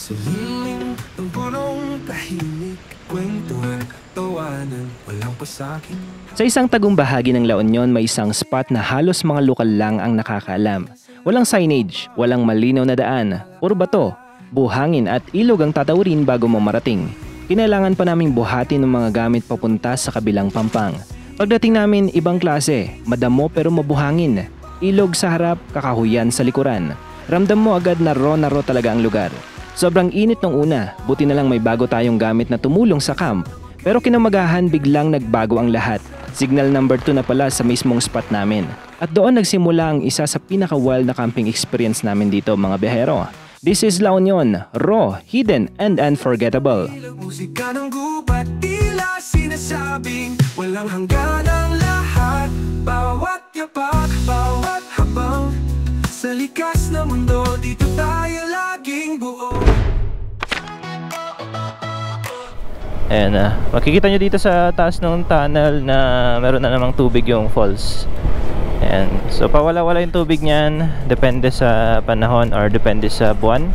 Suliling ng punong tahimik, kwentuhan, tawanan, walang pasakit. Sa isang tagong bahagi ng La Union, may isang spot na halos mga lokal lang ang nakakaalam. Walang signage, walang malinaw na daan, puro bato, buhangin at ilog ang tatawirin bago mo marating. Kinailangan pa naming buhatin ng mga gamit papunta sa kabilang pampang. Pagdating namin, ibang klase, madamo pero mabuhangin. Ilog sa harap, kakahuyan sa likuran. Ramdam mo agad na raw talaga ang lugar. Sobrang init nung una, buti na lang may bago tayong gamit na tumulong sa camp. Pero kinamagahan biglang nagbago ang lahat. Signal number 2 na pala sa mismong spot namin. At doon nagsimula ang isa sa pinaka-wild na camping experience namin dito mga biyahero. This is La Union, raw, hidden, and unforgettable. Musika ng gubat, tila sinasabing walang hanggan ang lahat. Bawat yapak, bawat habang sa likas na mundo, dito tayo laging buo. Ayan na, makikita nyo dito sa taas ng tunnel na meron na namang tubig yung falls. Ayan. So pawala-wala yung tubig niyan, depende sa panahon or depende sa buwan.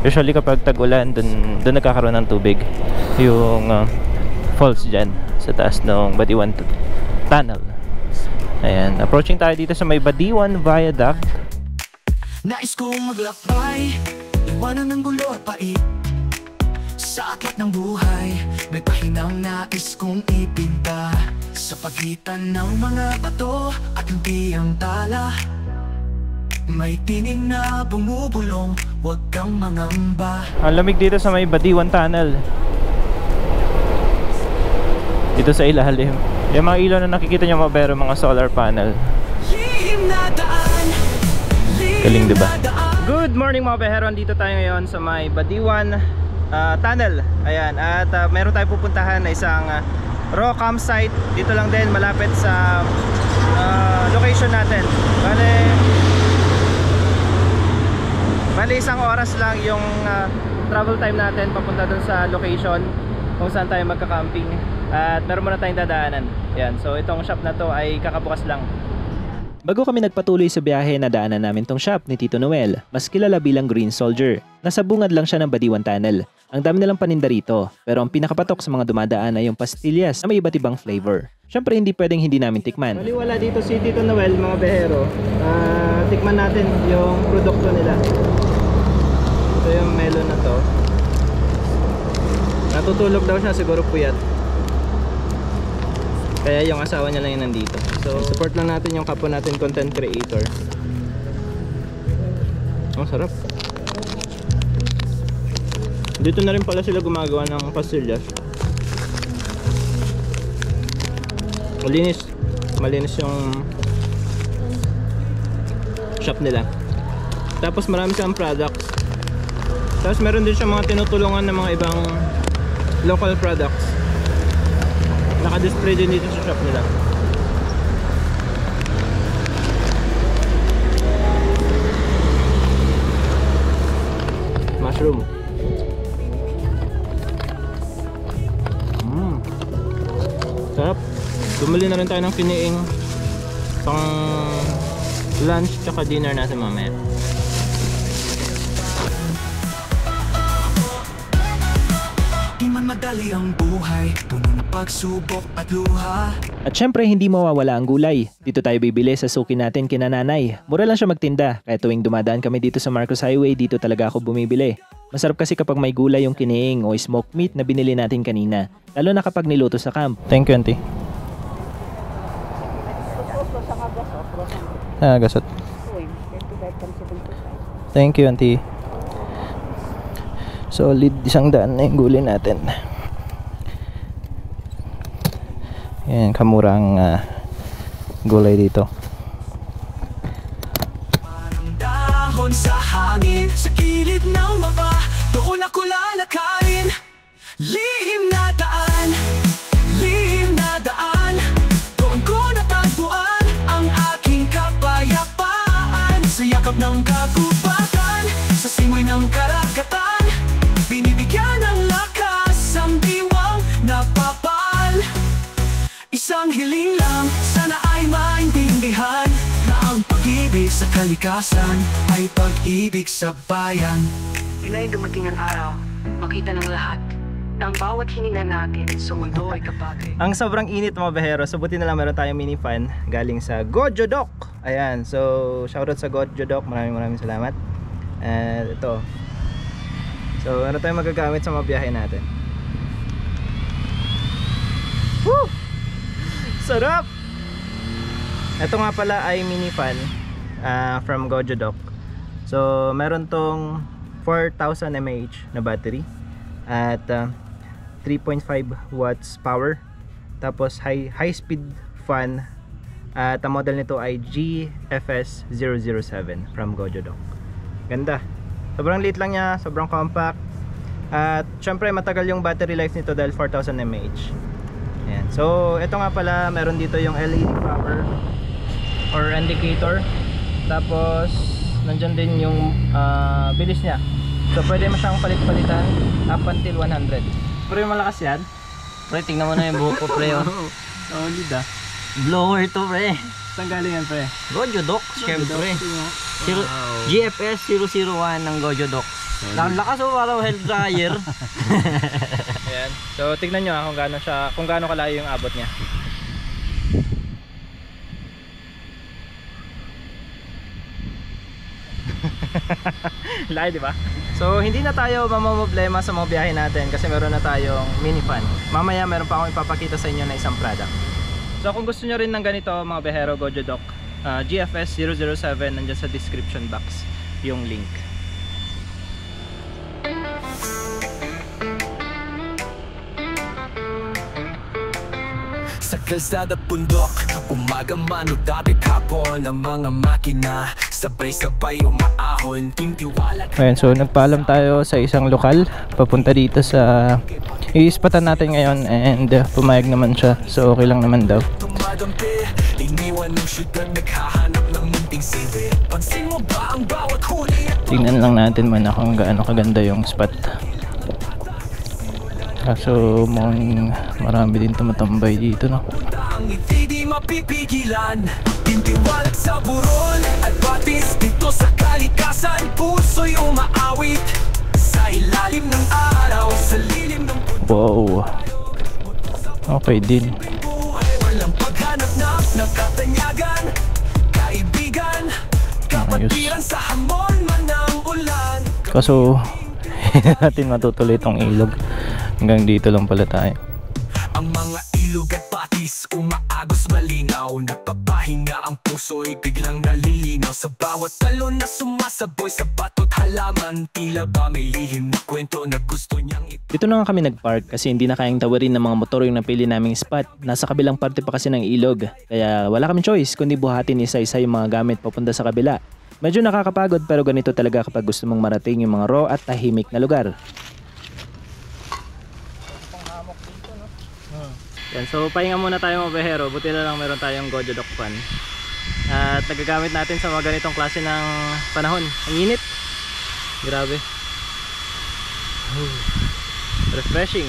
Usually kapag tag-ulan, dun nagkakaroon ng tubig yung falls dyan sa taas ng Badiwan Tunnel. Ayan, approaching tayo dito sa may Badiwan Viaduct. Nais kong maglakbay, iwanan ng gulo at pait. Sa aklat ng buhay, may pahinang nais kong ipinta. Sa pagitan ng mga bato at hindi ang tala, may tinig na bumubulong, huwag kang mangamba. Ang lamig dito sa may Badiwan Tunnel. Dito sa ilalim. Yung mga ilaw na nakikita nyo mga mga solar panel. Galing diba? Good morning mga behero, dito tayo ngayon sa may Badiwan Tunnel. Ayan, at meron tayo pupuntahan na isang raw campsite. Dito lang din, malapit sa location natin. Bale isang oras lang yung travel time natin papunta dun sa location kung saan tayo magka-camping. At meron muna tayong dadaanan. Ayan, so itong shop na to ay kakabukas lang. Bago kami nagpatuloy sa biyahe, nadaanan namin tong shop ni Tito Noel, mas kilala bilang Green Soldier. Nasa bungad lang siya ng Badiwan Tunnel. Ang dami nilang paninda rito, pero ang pinakapatok sa mga dumadaan ay yung pastillas na may iba't ibang flavor. Syempre hindi pwedeng hindi namin tikman. Wala dito si Tito Noel mga behero. Tikman natin yung produkto nila. Ito yung melon na to. Natutulog daw siya, siguro puyat. Kaya yung asawa niya lang yung nandito. So support lang natin yung kapwa natin content creator. Ang sarap. Dito na rin pala sila gumagawa ng pastillas. Malinis yung shop nila. Tapos marami silang products. Tapos meron din siyang mga tinutulungan ng mga ibang local products. Naka-display din dito sa shop nila. Mushroom. Sarap. Bumili na rin tayo ng kiniing pang lunch tsaka dinner natin mamaya. Di man madali ang buhay, puno ng pagsubok at luha. At syempre hindi mawawala ang gulay. Dito tayo bibili sa suki natin kina nanay. Mura lang siya magtinda, kaya tuwing dumadaan kami dito sa Marcos Highway, dito talaga ako bumibili. Masarap kasi kapag may gulay yung kiniing o smoked meat na binili natin kanina. Lalo na kapag niluto sa camp. Thank you, auntie. Gasot. Thank you, auntie. Solid 100 na yung gulay natin. Yan, kamurang gulay dito. Parang dahon sa hangin, sa kilid ng mapa, doon ako lalakarin. Lihim na daan, doon ko natagpuan ang aking kapayapaan. Sa yakap ng kagubatan, sa simoy ng karagatan, binibigyan ng lakas ang diwang napapal. Isang hiling lang, sana ay maintindihan na ang pag-ibig sa kalikasan ay pag-ibig sa bayan. Yun na yung dumating ang araw, makita ng lahat na ang bawat hininga natin sa mundo ay kapatid. Ang sobrang init mga behero, so buti na lang meron tayong mini fan galing sa Gojo Dock. Ayan, so shoutout sa Gojo Dock, maraming salamat. And ito, so meron tayong magagamit sa mga biyahe natin. Woo! Sarap! Ito nga pala ay mini fan from Gojo Dock. So meron tong 4000 mAh na battery at 3.5 watts power, tapos high speed fan, at ang model nito ay GFS 007 from Gojo Dock. Ganda, sobrang liit lang niya, sobrang compact, at syempre matagal yung battery life nito dahil 4000 mAh. Ayan. So ito nga pala, meron dito yung LED power or indicator, tapos nandyan din yung bilis niya, so pwede mo siyang palit-palitan up until 100. Pero yung malakas yan. Pre, tingnan mo na yung buhok ko, pre. Solid ah. Blower to, pre. Saan galing yan, pre? Gojo Dock, syempre. GFS 001 ng Gojo Dock. Ang lakas o, parang hair dryer. Ayan. So tignan nyo kung gaano kalayo yung abot niya. Layo, di ba? So hindi na tayo mamamblema sa mga biyahe natin kasi meron na tayong mini fan. Mamaya meron pa akong ipapakita sa inyo na isang product. So kung gusto nyo rin ng ganito mga behero, Gojo Dock, GFS 007, nandiyan sa description box yung link. Sa kalsada bundok, umaga man o dati hapon, ang mga makina sabay-sabay umaahon, tintiwala. Ayan, so nagpaalam tayo sa isang lokal papunta dito sa iispatan natin ngayon, and pumayag naman siya, so okay lang naman daw. Tumadampi, iniwan ng syudad, naghahanap ng munting silbi. Pansin mo ba ang bawat huli? Tingnan lang natin man kung gaano kaganda yung spot. Kaso mukhang marami din tumatambay dito, no? Ang ngiti di mapipigilan, tintiwalag sa buron at batis dito sa kalikasan. Puso'y umaawit sa ilalim ng araw, sa lilim ng wow, okay din. buhay. Walang paghanap-nap ng katanyagan, kaibigan, kapatiran sa hamon man ng ulan. Kaso natin matutuloy itong ilog. Hanggang dito lang pala tayo. Ang mga ilog at patis umaagos malinaw, nagpapahinga ang puso'y biglang nalilinaw. Sa bawat talon na sumasaboy sa bato't halaman, tila ba may lihim na kwento na gusto niyang Dito na nga kami nagpark kasi hindi na kayang tawarin ng mga motor yung napili naming spot. Nasa kabilang parte pa kasi ng ilog, kaya wala kaming choice kundi buhatin isa-isa yung mga gamit papunta sa kabila. Medyo nakakapagod pero ganito talaga kapag gusto mong marating yung mga raw at tahimik na lugar. Yan, so pahinga muna tayo mga behero, buti na lang meron tayong Gojo Dock fan. At nagagamit natin sa mga ganitong klase ng panahon. Ang init. Grabe. Refreshing.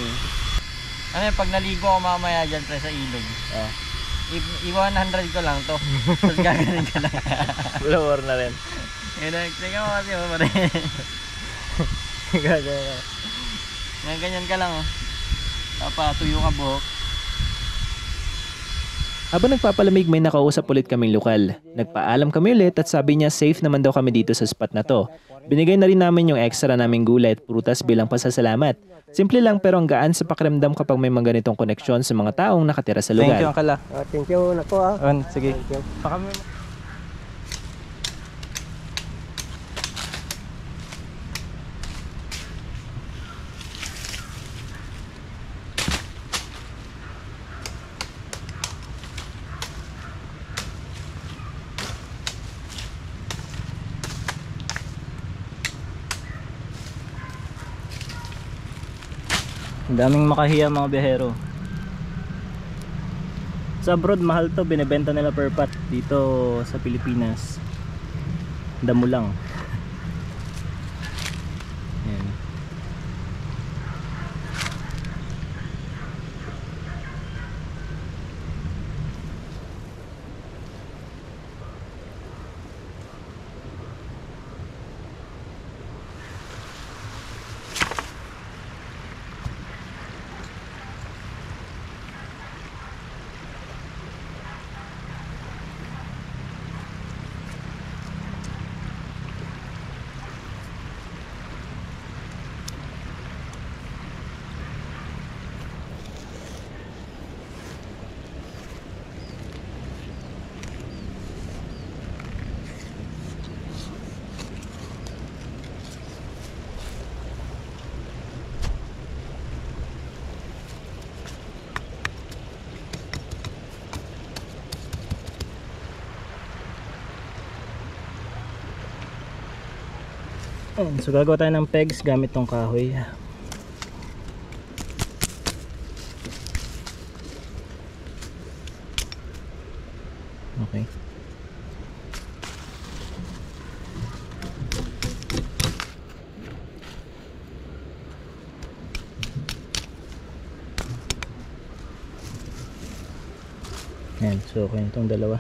Ano, pag naligo ako mamaya dyan, pre, sa ilog. I-100 ko lang to. Tapos gaganin ka lang. Blower na rin. Tingnan mo kasi, pare. Ganyan ka lang, oh. Papatuyo ka buhok. Habang nagpapalamig, may nakausap ulit kaming lokal. Nagpaalam kami ulit at sabi niya safe naman daw kami dito sa spot na to. Binigay na rin namin yung extra naming gulay at prutas bilang pasasalamat. Simple lang pero ang gaan sa pakiramdam kapag may mga ganitong koneksyon sa mga taong nakatira sa lugar. Thank you, Uncle. Thank you, nako ah. Sige. Thank you. Ang daming makahiya mga biyahero. Sa abroad mahal to, binebenta nila per pot. Dito sa Pilipinas damo lang. Ayan. So gagawa tayo ng pegs gamit tong kahoy. Okay. Yan, so okay itong dalawa.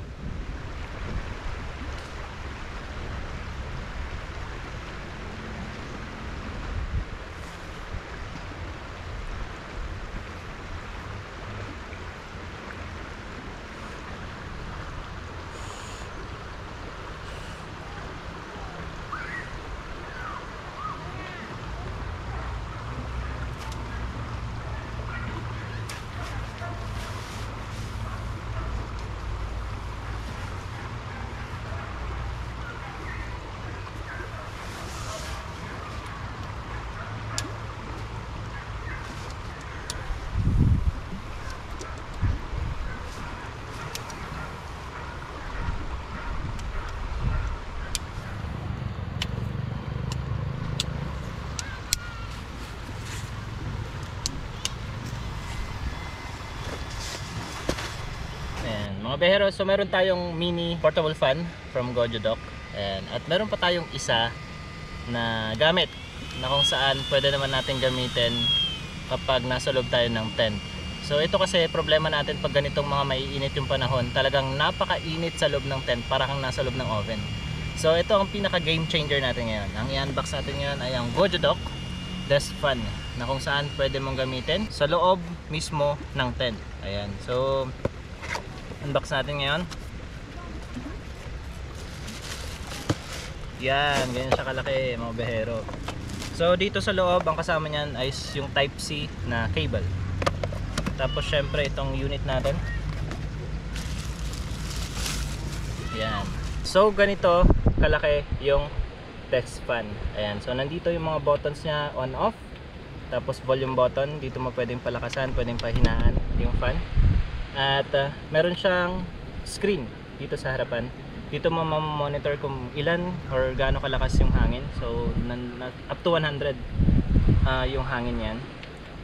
Mga behero, so meron tayong mini portable fan from Gojodoc, at meron pa tayong isa na gamit na kung saan pwede naman natin gamitin kapag nasa loob tayo ng tent. So ito kasi problema natin pag ganitong mga maiinit yung panahon, talagang napakainit sa loob ng tent, para kang nasa loob ng oven. So ito ang pinaka game changer natin ngayon. Ang i-unbox natin ngayon ay ang Gojodoc desk fan na kung saan pwede mong gamitin sa loob mismo ng tent. Ayan, so unbox natin ngayon. Yan, ganyan siya kalaki mga behero. So dito sa loob, ang kasama niyan ay yung Type-C na cable. Tapos syempre itong unit natin. Yan. So ganito kalaki yung desk fan. Ayan, so nandito yung mga buttons niya, on off. Tapos volume button, dito mo pwedeng palakasan, pwedeng pahinaan yung fan. At meron siyang screen dito sa harapan. Dito mo ma-monitor kung ilan or gaano kalakas yung hangin. So up to 100 yung hangin yan.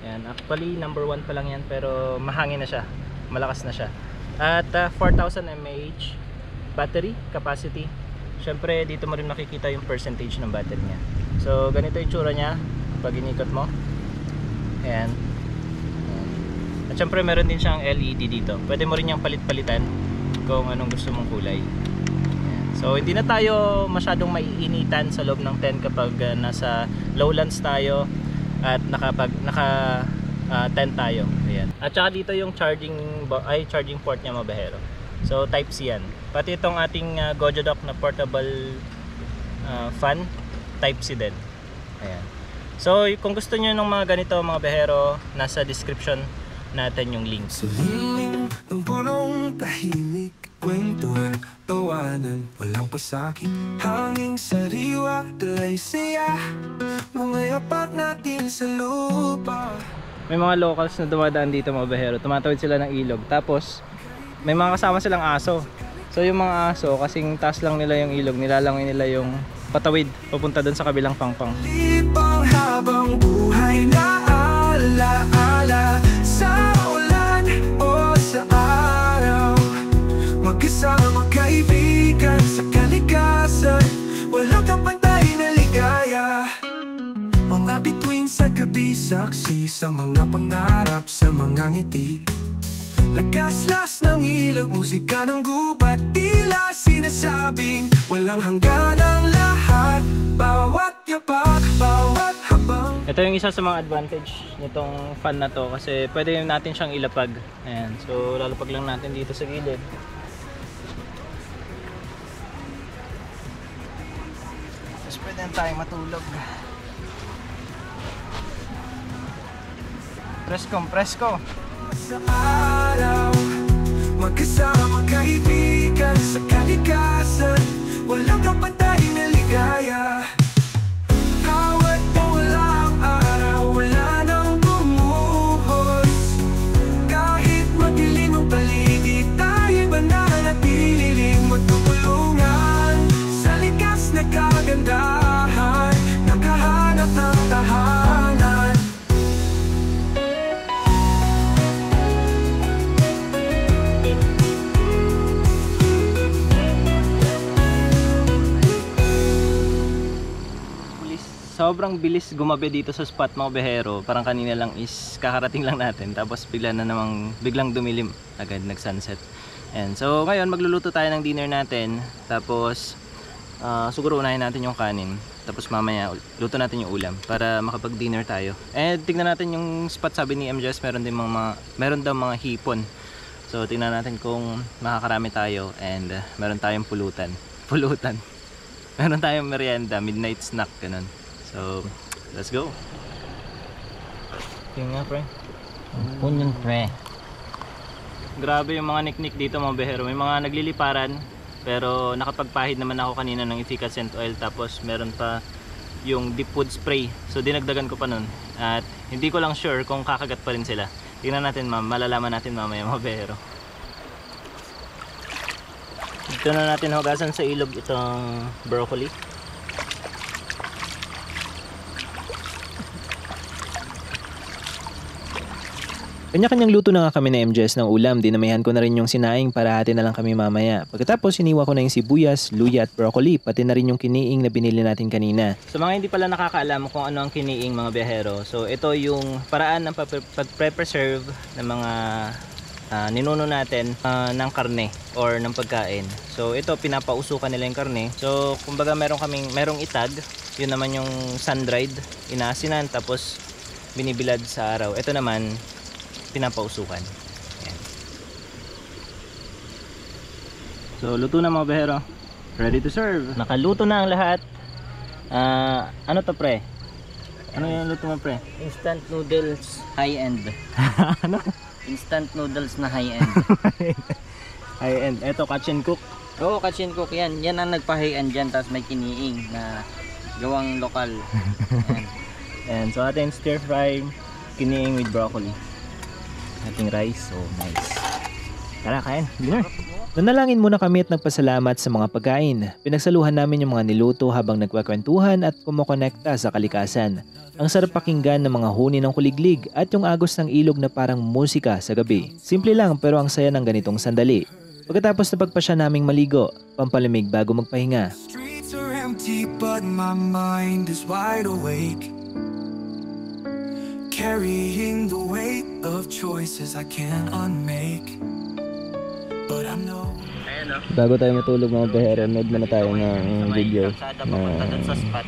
Yan, actually number 1 pa lang yan, pero mahangin na siya, malakas na siya. At 4000 mAh battery capacity. Syempre dito mo rin makikita yung percentage ng battery niya. So ganito yung tsura niya pag inikot mo. Ayan. At syempre meron din siyang LED dito. Pwede mo rin yung palit-palitan kung anong gusto mong kulay. Ayan. So hindi na tayo masyadong maiinitan sa loob ng tent kapag nasa lowlands tayo at naka tent tayo. Ayan. At saka dito yung charging port niya mga behero. So Type-C yan. Pati itong ating Gojodoc na portable fan, Type-C din. Ayan. So kung gusto niyo ng mga ganito mga behero, nasa description natin yung link. Sa lilim ng punong tahimik, kwentuhan, tawanan, walang pasakit, hanging sariwa, dalay saya, mga yapak natin sa lupa. May mga locals na dumadaan dito mga behero, tumatawid sila ng ilog, tapos may mga kasama silang aso. So yung mga aso, kasing taas lang nila yung ilog, nilalangin nila yung patawid papunta doon sa kabilang pangpang. Lipang habang buhay na ala-ala, sa ulan o sa araw, magkasama magkaibigan sa kalikasan, walang kapantay na ligaya. Mga bituin sa gabi, saksi sa mga pangarap, sa mga ngiti. Lakas-las ng ilog, musika ng gubat, tila sinasabing walang hanggan ang lahat. Bawat yapak, bawat habang. Ito yung isa sa mga advantage nitong fan na to, kasi pwede natin siyang ilapag. Ayan, so lalapag lang natin dito sa gilid. Tapos pwede na tayong matulog. Presko. Sa araw, magkasama magkaibigan sa kalikasan, walang kapantay na ligaya. Hawat mo walang araw, wala nang bumuhos. Kahit madilim ang paligid, tayo mananatiling magtutulungan sa likas na kagandahan na sobrang bilis gumabi dito sa spot mga behero. Parang kanina lang is kakarating lang natin, tapos biglang dumilim agad, nag sunset. And so ngayon magluluto tayo ng dinner natin, tapos siguro unahin natin yung kanin, tapos mamaya luto natin yung ulam para makapag dinner tayo. And tignan natin yung spot. Sabi ni MJS meron daw mga hipon, so tignan natin kung makakarami tayo. And meron tayong pulutan meron tayong merienda, midnight snack, ganun. So let's go. Tingnan nga pre, Punyon pre. grabe yung mga niknik dito mga behero. May mga nagliliparan, pero nakapagpahid naman ako kanina ng efficacent oil, tapos meron pa yung deep wood spray, so dinagdagan ko pa nun. At hindi ko lang sure kung kakagat pa rin sila. Tingnan natin malalaman natin mamaya mga behero. Dito na natin hugasan sa ilog itong broccoli. Kanya-kanyang luto na nga kami na MJS ng ulam. Dinamihan ko na rin yung sinaing para hati na lang kami mamaya. Pagkatapos iniwa ko na yung sibuyas, luya at broccoli, pati na rin yung kiniing na binili natin kanina. Sa mga hindi pala nakakaalam kung ano ang kiniing mga behero, so ito yung paraan ng pag-preserve ng mga ninuno natin ng karne or ng pagkain. So ito, pinapausukan nila yung karne. So kumbaga merong itag, yun naman yung sun-dried, inaasinan, tapos binibilad sa araw. Ito naman pinapausukan. Ayan. So luto na mga behero, ready to serve. Nakaluto na ang lahat. Ano to pre? Ano yung luto mo pre? Instant noodles high-end. Ano? Instant noodles na high-end. High-end. Eto, catch and cook. Oo, catch and cook yan. Yan ang nagpa-high-end dyan, tapos may kiniing na gawang lokal. Ayan. And so ating stir fry kiniing with broccoli. Ating rice, so nice. Tara, kain, dinner. Nanalangin muna kami at nagpasalamat sa mga pagkain. Pinagsaluhan namin yung mga niluto habang nagkwakwentuhan at kumokonekta sa kalikasan. Ang sarap pakinggan ng mga huni ng kuliglig at yung agos ng ilog na parang musika sa gabi. Simple lang pero ang saya ng ganitong sandali. Pagkatapos na pagpasya naming maligo, pampalamig bago magpahinga. Streets are empty but my mind is wide awake, carrying the weight of choices I can't unmake. But I know. Bago tayo matulog mga behero, made na tayo ng video na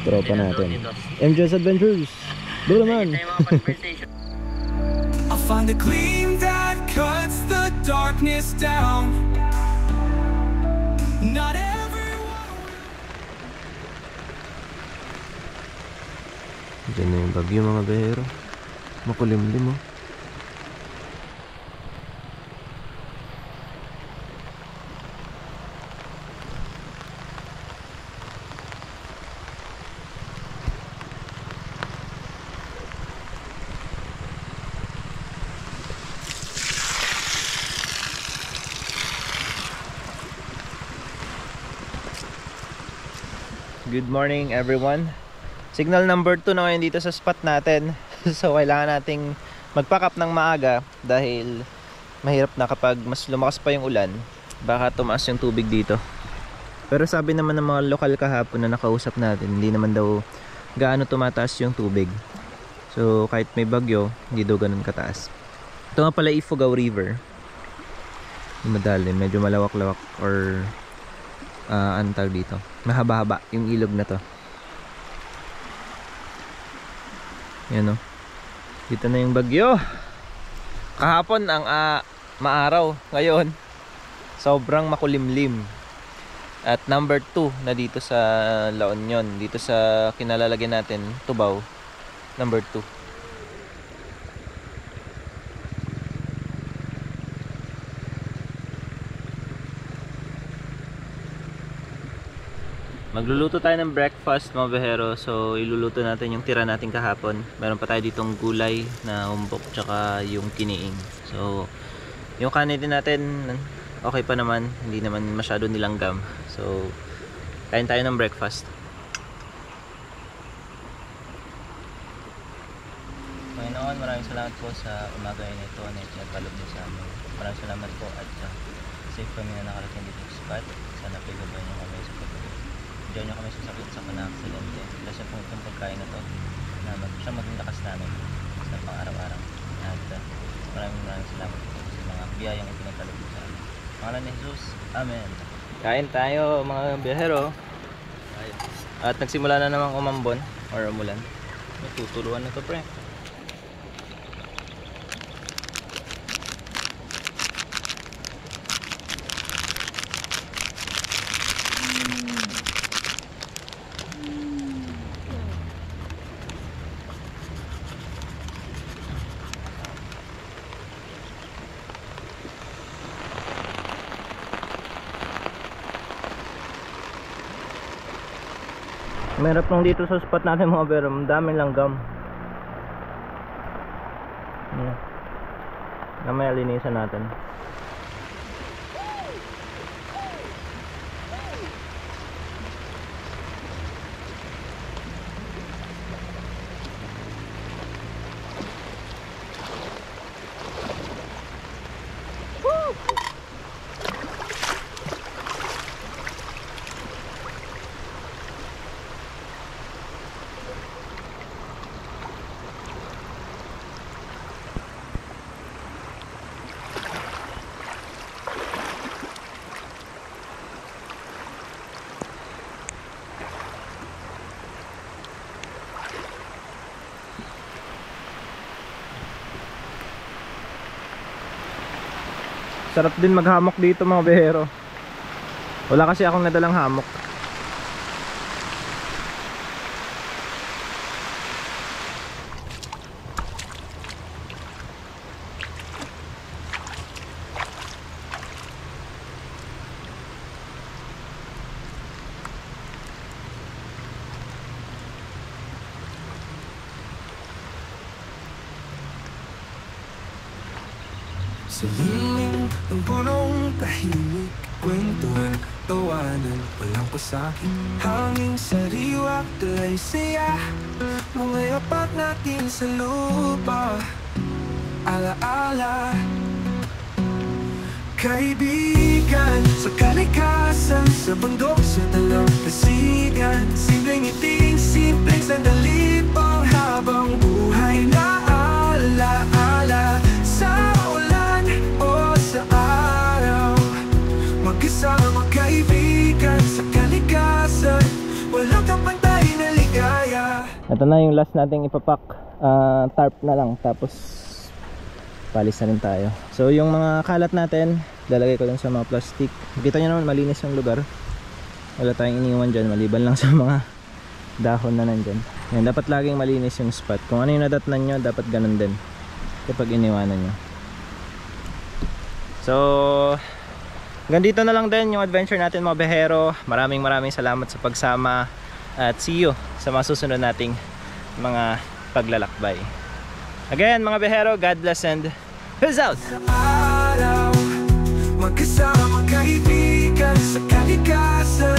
tropa natin. MJ's Adventures! Go naman! I'll find a gleam that cuts the darkness down. Not everyone. Diyan na yung bagyo mga behero. Makulimlim oh. Good morning everyone. Signal number 2 na ngayon dito sa spot natin. So kailangan nating magpack up ng maaga dahil mahirap na kapag mas lumakas pa yung ulan, baka tumaas yung tubig dito. Pero sabi naman ng mga lokal kahapon na nakausap natin, hindi naman daw gaano tumataas yung tubig. So kahit may bagyo, hindi daw ganun kataas. Ito nga pala Ifugao River. Madali, medyo malawak-lawak or anong tawag dito, mahaba-haba yung ilog na to. Yan o, dito na yung bagyo. Kahapon ang maaraw, ngayon sobrang makulimlim. At number 2 na dito sa La Union, dito sa kinalalagyan natin Tubao, number 2. Magluluto tayo ng breakfast mga behero. So iluluto natin yung tira natin kahapon. Meron pa tayo ditong gulay na umbok tsaka yung kiniing. So yung kanin din natin okay pa naman, hindi naman masyado nilanggam. So kain tayo ng breakfast. Panginoon, maraming salamat po sa umaga na ito na itinagkaloob niyo sa amin. Maraming salamat po at safe kami na nakarating dito sa spot. Sana paggabayan niyo kami sa paggabi. video nyo kami sa pang-aksidente. Dahil sa itong pagkain na to na siya maging lakas namin sa pang-araw-araw. At maraming salamat po sa mga biyayang ipinagkaloob sa amin. Pangalan ni Jesus, Amen. Kain tayo mga biyahero. At nagsimula na namang umambon or umulan. Tutuluan na to, pre. Merap nung dito sa spot natin mga bero, daming langgam. Namaya linisan natin. Sarap din maghamok dito mga bihero. Wala kasi akong nadalang hamok. Sa liling ng punong tahimik, kwentuhan, tawanan, walang pasakit. Hanging sariwa, dalay saya, mga yapak natin sa lupa. Alaala, kaibigan, sa kalikasan, sa bundok, sa dalampasigan. Simpleng ngiting, simpleng sandali, panghabang buhay na alaala. Sa magkasama kaibigan sa kalikasan, walang kapantay na ligaya. Ito na yung last nating ipapak, tarp na lang, tapos palis na rin tayo. So yung mga kalat natin, lalagay ko lang sa mga plastic. Kita nyo naman malinis yung lugar, wala tayong iniwan dyan maliban lang sa mga dahon na nandyan. Yan, dapat laging malinis yung spot. Kung ano yung nadatnan nyo, dapat ganun din kapag iniwanan nyo. So hanggang dito na lang din yung adventure natin mga behero. Maraming salamat sa pagsama at see you sa mga susunod nating mga paglalakbay. Again mga behero, God bless and peace out! Sa araw, magkasama kaibigan sa kalikasan.